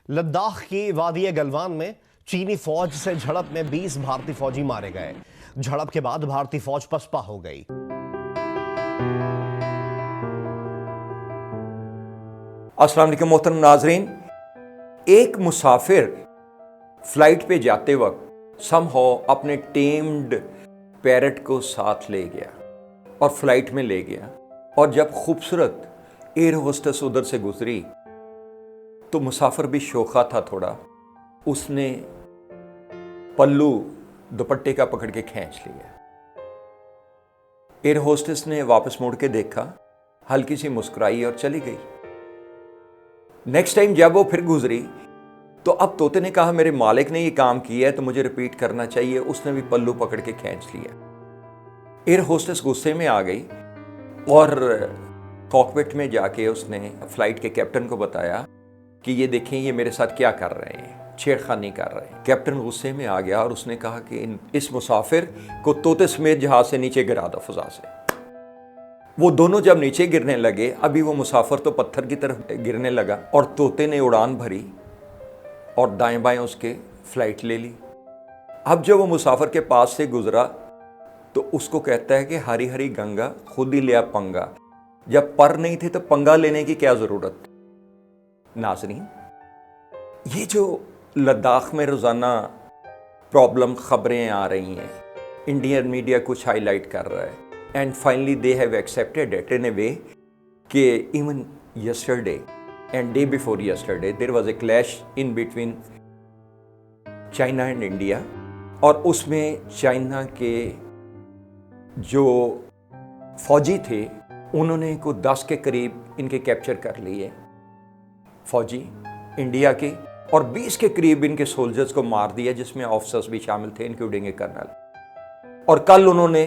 लद्दाख की वादी गलवान में चीनी फौज से झड़प में 20 भारतीय फौजी मारे गए। झड़प के बाद भारतीय फौज पसपा हो गई। अस्सलाम वालेकुम मोहतरम नाजरीन, एक मुसाफिर फ्लाइट पे जाते वक्त समहाउ अपने टेम्ड पैरट को साथ ले गया और फ्लाइट में ले गया, और जब खूबसूरत एयर होस्टेस उधर से गुजरी तो मुसाफिर भी शोखा था थोड़ा, उसने पल्लू दुपट्टे का पकड़ के खींच लिया। एयर होस्टेस ने वापस मुड़ के देखा, हल्की सी मुस्कुराई और चली गई। नेक्स्ट टाइम जब वो फिर गुजरी तो अब तोते ने कहा मेरे मालिक ने ये काम किया है तो मुझे रिपीट करना चाहिए। उसने भी पल्लू पकड़ के खींच लिया। एयर होस्टेस गुस्से में आ गई और कॉकपिट में जाके उसने फ्लाइट के कैप्टन को बताया कि ये देखें, ये मेरे साथ क्या कर रहे हैं, छेड़खानी कर रहे हैं। कैप्टन गुस्से में आ गया और उसने कहा कि इस मुसाफिर को तोते समेत जहाज से नीचे गिरा दो फजा से। वो दोनों जब नीचे गिरने लगे, अभी वो मुसाफिर तो पत्थर की तरफ गिरने लगा और तोते ने उड़ान भरी और दाएं बाएं उसके फ्लाइट ले ली। अब जब वो मुसाफिर के पास से गुजरा तो उसको कहता है कि हरी हरी गंगा खुद ही लिया पंगा, जब पर नहीं थे तो पंगा लेने की क्या जरूरत। नाज़रीन, ये जो लद्दाख में रोजाना प्रॉब्लम खबरें आ रही हैं, इंडियन मीडिया कुछ हाईलाइट कर रहा है, and finally they have accepted it in a way कि even yesterday and day before yesterday there was a clash in between China and India, और उसमें चाइना के जो फौजी थे उन्होंने को 10 के करीब इनके कैप्चर कर लिए फौजी इंडिया के, और 20 के करीब इनके सोल्जर्स को मार दिया, जिसमें ऑफिसर्स भी शामिल थे इंक्लूडिंग ए कर्नल। और कल उन्होंने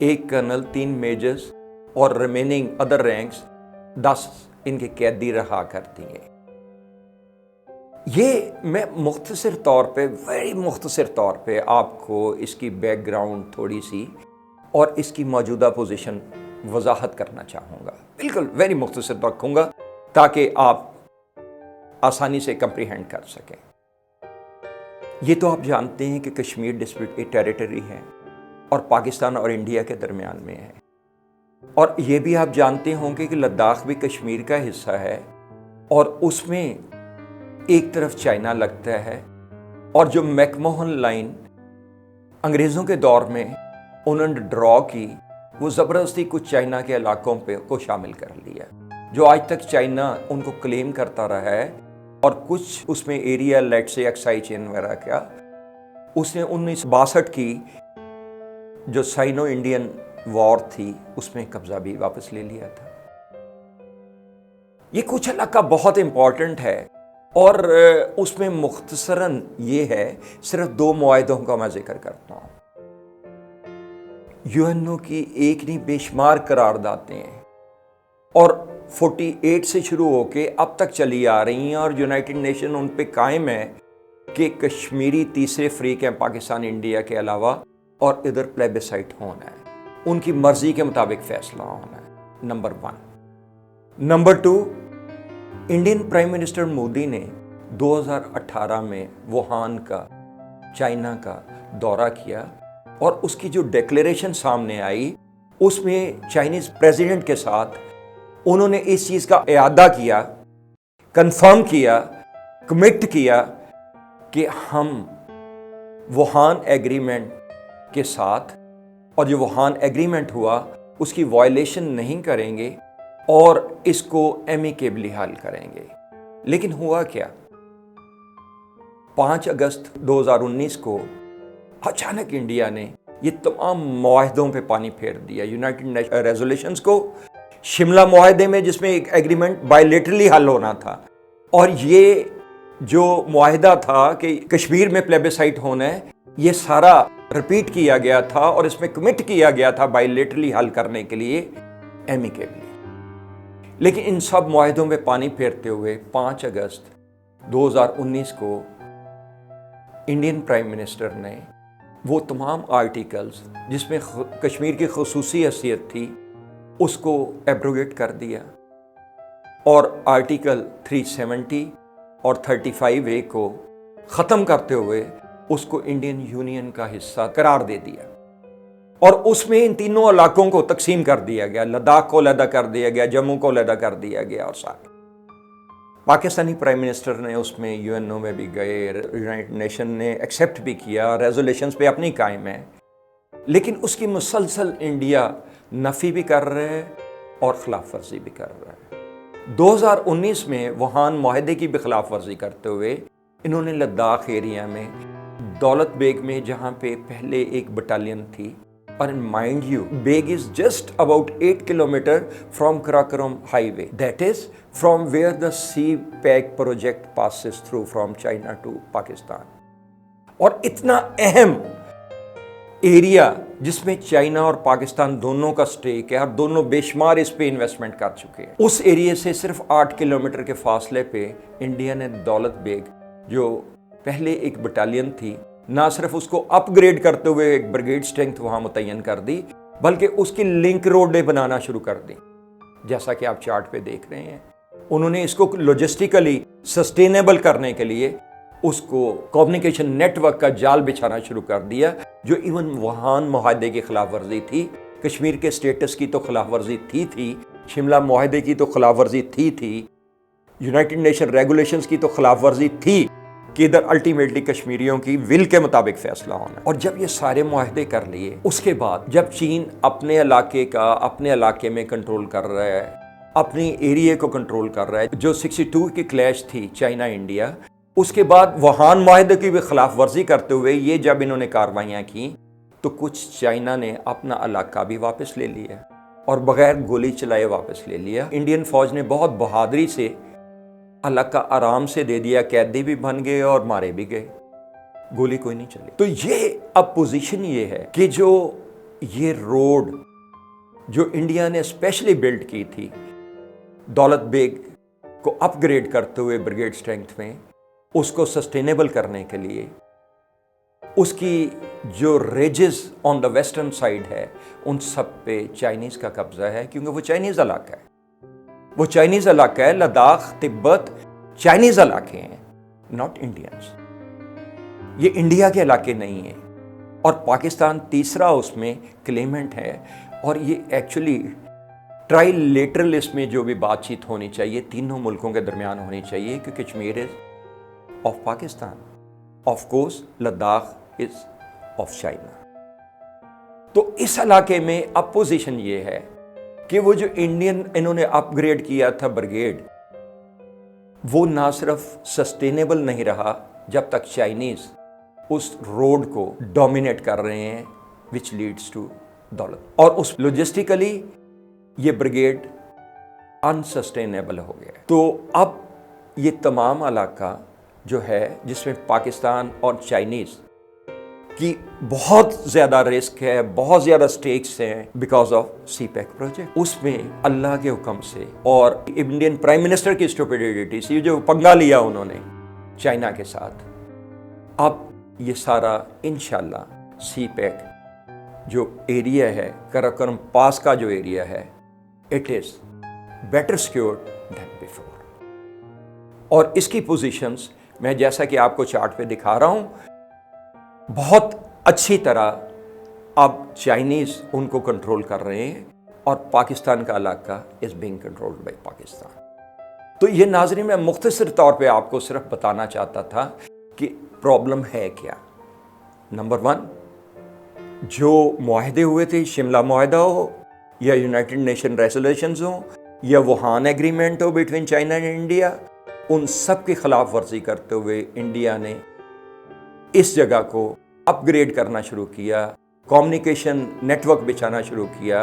एक कर्नल, 3 मेजर्स और रिमेनिंग अदर रैंक्स 10 इनके कैदी रहा कर दिए। ये मैं मुख्तसर तौर पे, वेरी मुख्तसर तौर पे आपको इसकी बैकग्राउंड थोड़ी सी और इसकी मौजूदा पोजीशन वजाहत करना चाहूँगा। बिल्कुल वेरी मुख्तसर रखूँगा ताकि आप आसानी से कंप्रीहेंड कर सकें। ये तो आप जानते हैं कि कश्मीर डिस्प्यूट एक टेरिटरी है और पाकिस्तान और इंडिया के दरमियान में है, और ये भी आप जानते होंगे कि लद्दाख भी कश्मीर का हिस्सा है और उसमें एक तरफ चाइना लगता है, और जो मैकमोहन लाइन अंग्रेज़ों के दौर में उन्होंने ड्रॉ की, वो ज़बरदस्ती कुछ चाइना के इलाकों पे को शामिल कर लिया, जो आज तक चाइना उनको क्लेम करता रहा है, और कुछ उसमें एरिया लेट से एक्साई चेन वगैरह का उसने 1962 की जो साइनो इंडियन वॉर थी उसमें कब्जा भी वापस ले लिया था। ये कुछ इलाका बहुत इंपॉर्टेंट है और उसमें मुख्तसरन ये है, सिर्फ 2 मुआहदों का मैं जिक्र करता हूं। यूएनओ की एक नहीं बेशुमार करारदादें हैं और 48 से शुरू होके अब तक चली आ रही हैं, और यूनाइटेड नेशन उन पे कायम है कि कश्मीरी तीसरे फ्रीक हैं पाकिस्तान इंडिया के अलावा, और इधर प्लेबिसाइट होना है, उनकी मर्जी के मुताबिक फैसला होना है। Number 1। Number 2, Indian prime minister Modi ने 2018 में वुहान का, चाइना का दौरा किया, और उसकी जो डिक्लेरेशन सामने आई उसमें चाइनीज प्रेसिडेंट के साथ उन्होंने इस चीज का इरादा किया, कंफर्म किया, कमिट किया कि हम वुहान एग्रीमेंट के साथ, और जो वुहान एग्रीमेंट हुआ उसकी वायलेशन नहीं करेंगे और इसको एमिकेबली हल करेंगे। लेकिन हुआ क्या, 5 अगस्त 2019 को अचानक इंडिया ने ये तमाम मुआहदों पे पानी फेर दिया, यूनाइटेड नेशन रेजोल्यूशंस को, शिमला मुआहदे में जिसमें एक एग्रीमेंट बायलेटरली हल होना था, और ये जो मुआहदा था कि कश्मीर में प्लेबिसाइट होना है, ये सारा रिपीट किया गया था और इसमें कमिट किया गया था बायलेटरली हल करने के लिए एमिकेबली। लेकिन इन सब मुआहदों में पानी फेरते हुए 5 अगस्त 2019 को इंडियन प्राइम मिनिस्टर ने वो तमाम आर्टिकल्स जिसमें कश्मीर की खुसूसी हैसियत थी उसको एब्रोगेट कर दिया, और आर्टिकल 370 और 35A को ख़त्म करते हुए उसको इंडियन यूनियन का हिस्सा करार दे दिया और उसमें इन तीनों इलाकों को तकसीम कर दिया गया। लद्दाख को अलहदा कर दिया गया, जम्मू को अलहदा कर दिया गया और सारे पाकिस्तानी प्राइम मिनिस्टर ने उसमें यूएनओ में भी गए, यूनाइटेड नेशन ने एक्सेप्ट भी किया, रेजोल्यूशंस पे अपनी कायम है, लेकिन उसकी मुसलसल इंडिया नफ़ी भी कर रहे हैं और खिलाफ वर्जी भी कर रहा है। 2019 में वुहान माहदे की भी खिलाफ वर्जी करते हुए इन्होंने लद्दाख एरिया में दौलत बेग में, जहाँ पे पहले एक बटालियन थी, और mind you Beg is just about 8 kilometre from Karakoram highway, that is from where the CPEC project passes through from China to Pakistan. और इतना अहम एरिया जिसमें चाइना और पाकिस्तान दोनों का स्टेक है और दोनों बेशुमार इस पे इन्वेस्टमेंट कर चुके हैं। उस एरिया से सिर्फ 8 किलोमीटर के फासले पे इंडिया ने दौलत बेग, जो पहले एक बटालियन थी, ना सिर्फ उसको अपग्रेड करते हुए एक ब्रिगेड स्ट्रेंथ वहां मुतय्यन कर दी, बल्कि उसकी लिंक रोडें बनाना शुरू कर दी, जैसा कि आप चार्ट पे देख रहे हैं। उन्होंने इसको लॉजिस्टिकली सस्टेनेबल करने के लिए उसको कम्युनिकेशन नेटवर्क का जाल बिछाना शुरू कर दिया, जो इवन वुहान मुआहदे की खिलाफ वर्जी थी। कश्मीर के स्टेटस की तो खिलाफ वर्जी थी, शिमला मुआहदे की तो खिलाफ वर्जी थी, यूनाइटेड नेशन रेगुलेशंस की तो खिलाफ वर्जी थी कि इधर अल्टीमेटली कश्मीरियों की विल के मुताबिक फैसला होना। और जब ये सारे मुआहदे कर लिए, उसके बाद जब चीन अपने इलाके का अपने इलाके में कंट्रोल कर रहा है, अपनी एरिया को कंट्रोल कर रहा है, जो 62 की क्लैश थी चाइना इंडिया, उसके बाद वुहान मुआहदे की भी खिलाफ वर्जी करते हुए ये जब इन्होंने कार्रवाइयाँ की, तो कुछ चाइना ने अपना इलाका भी वापस ले लिया और बगैर गोली चलाए वापस ले लिया। इंडियन फौज ने बहुत बहादुरी से इलाका आराम से दे दिया, कैदी भी बन गए और मारे भी गए, गोली कोई नहीं चली। तो ये अब पोजीशन ये है कि जो ये रोड जो इंडिया ने स्पेशली बिल्ड की थी दौलत बेग को अपग्रेड करते हुए ब्रिगेड स्ट्रेंथ में, उसको सस्टेनेबल करने के लिए उसकी जो raises on the western side है उन सब पे चाइनीज का कब्जा है, क्योंकि वो चाइनीज इलाका है, वो चाइनीज इलाका है। लद्दाख, तिब्बत चाइनीज इलाके हैं, नॉट इंडियंस। ये इंडिया के इलाके नहीं है। और पाकिस्तान तीसरा उसमें क्लेमेंट है। और ये एक्चुअली ट्राइलेटरल इसमें जो भी बातचीत होनी चाहिए तीनों मुल्कों के दरमियान होनी चाहिए, क्योंकि Kashmir is of Pakistan, of course Ladakh is of China. तो इस इलाके में अब पोजीशन ये है कि वो जो इंडियन इन्होंने अपग्रेड किया था ब्रिगेड, वो ना सिर्फ सस्टेनेबल नहीं रहा जब तक चाइनीज उस रोड को डोमिनेट कर रहे हैं, विच लीड्स टू दौलत, और उस लॉजिस्टिकली ये ब्रिगेड अनसस्टेनेबल हो गया। तो अब ये तमाम इलाका जो है जिसमें पाकिस्तान और चाइनीज की बहुत ज़्यादा रिस्क है, बहुत ज़्यादा स्टेक्स हैं because of CPEC project, उसमें अल्लाह के हुक्म से और इंडियन प्राइम मिनिस्टर की स्टुपिडिटी से जो पंगा लिया उन्होंने चाइना के साथ, अब ये सारा इंशाल्लाह सी पैक जो एरिया है, कराकोरम पास का जो एरिया है, it is better secured than before. और इसकी पोजीशंस मैं जैसा कि आपको चार्ट पे दिखा रहा हूँ, बहुत अच्छी तरह अब चाइनीज उनको कंट्रोल कर रहे हैं और पाकिस्तान का इलाका is being controlled by Pakistan. तो ये नाज़रीन मैं मुख्तसर तौर पे आपको सिर्फ बताना चाहता था कि प्रॉब्लम है क्या। नंबर 1, जो मुआहदे हुए थे, शिमला मुआहदा हो या यूनाइटेड नेशन रेजोल्यूशंस हो या वुहान एग्रीमेंट हो बिटवीन चाइना एंड इंडिया, उन सब की खिलाफ वर्जी करते हुए इंडिया ने इस जगह को अपग्रेड करना शुरू किया, कम्युनिकेशन नेटवर्क बिछाना शुरू किया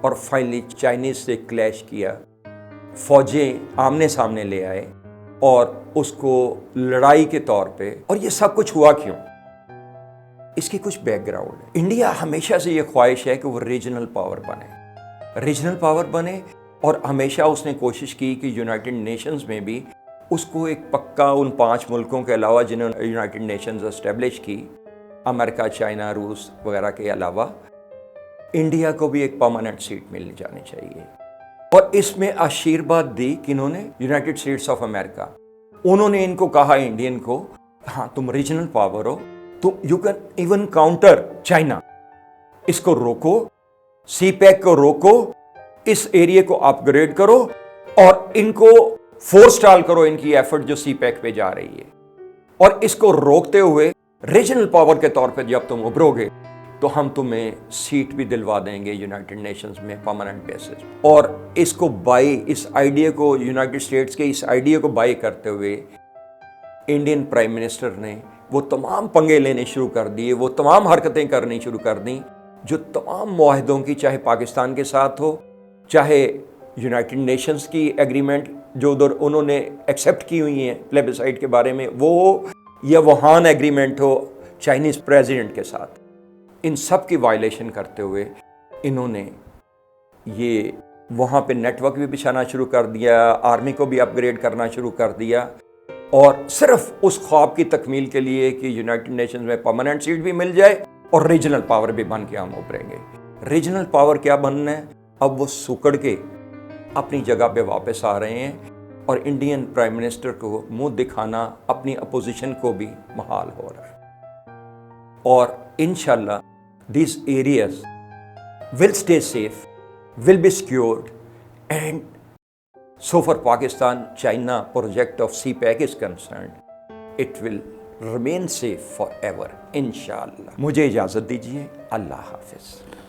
और फाइनली चाइनीज से क्लैश किया, फौजें आमने सामने ले आए और उसको लड़ाई के तौर पे। और ये सब कुछ हुआ क्यों? इसकी कुछ बैकग्राउंड है। इंडिया हमेशा से ये ख्वाहिश है कि वो रीजनल पावर बने और हमेशा उसने कोशिश की कि यूनाइटेड नेशंस में भी उसको एक पक्का उन 5 मुल्कों के अलावा जिन्होंने यूनाइटेड नेशंस एस्टेब्लिश की, अमेरिका, चाइना, रूस वगैरह के अलावा, इंडिया को भी एक परमानेंट सीट मिल जानी चाहिए। और इसमें आशीर्वाद दी कि इन्होंने यूनाइटेड स्टेट्स ऑफ अमेरिका, उन्होंने इनको कहा, इंडियन को, हाँ तुम रीजनल पावर हो, तुम you can even counter China, इसको रोको, सीपैक को रोको, इस एरिया को अपग्रेड करो और इनको फोर्स टाल करो, इनकी एफर्ट जो सीपैक पे जा रही है। और इसको रोकते हुए रीजनल पावर के तौर पे जब तुम उभरोगे तो हम तुम्हें सीट भी दिलवा देंगे यूनाइटेड नेशंस में परमानेंट बेसिस। और इसको बाई, इस आइडिया को, यूनाइटेड स्टेट्स के इस आइडिया को बाई करते हुए इंडियन प्राइम मिनिस्टर ने वो तमाम पंगे लेने शुरू कर दिए, वो तमाम हरकतें करनी शुरू कर दी जो तमाम मुआहदों की, चाहे पाकिस्तान के साथ हो, चाहे यूनाइटेड नेशंस की एग्रीमेंट जो उधर उन्होंने एक्सेप्ट की हुई हैं प्लेबिसाइड के बारे में वो हो, या वुहान एग्रीमेंट हो चाइनीज़ प्रेसिडेंट के साथ, इन सब की वायलेशन करते हुए इन्होंने ये वहाँ पे नेटवर्क भी बिछाना शुरू कर दिया, आर्मी को भी अपग्रेड करना शुरू कर दिया, और सिर्फ उस ख्वाब की तकमील के लिए कि यूनाइटेड नेशंस में परमानेंट सीट भी मिल जाए और रीजनल पावर भी बन के हम उभरेंगे। रीजनल पावर क्या बनना है? अब वो सुकड़ के अपनी जगह पे वापस आ रहे हैं और इंडियन प्राइम मिनिस्टर को मुंह दिखाना अपनी अपोजिशन को भी महाल हो रहा है। और इंशाल्लाह these areas will stay safe, will be secured, and so far Pakistan-China project of CPEC is concerned, it will remain safe forever, inshallah. मुझे इजाज़त दीजिए, अल्लाह हाफिज़।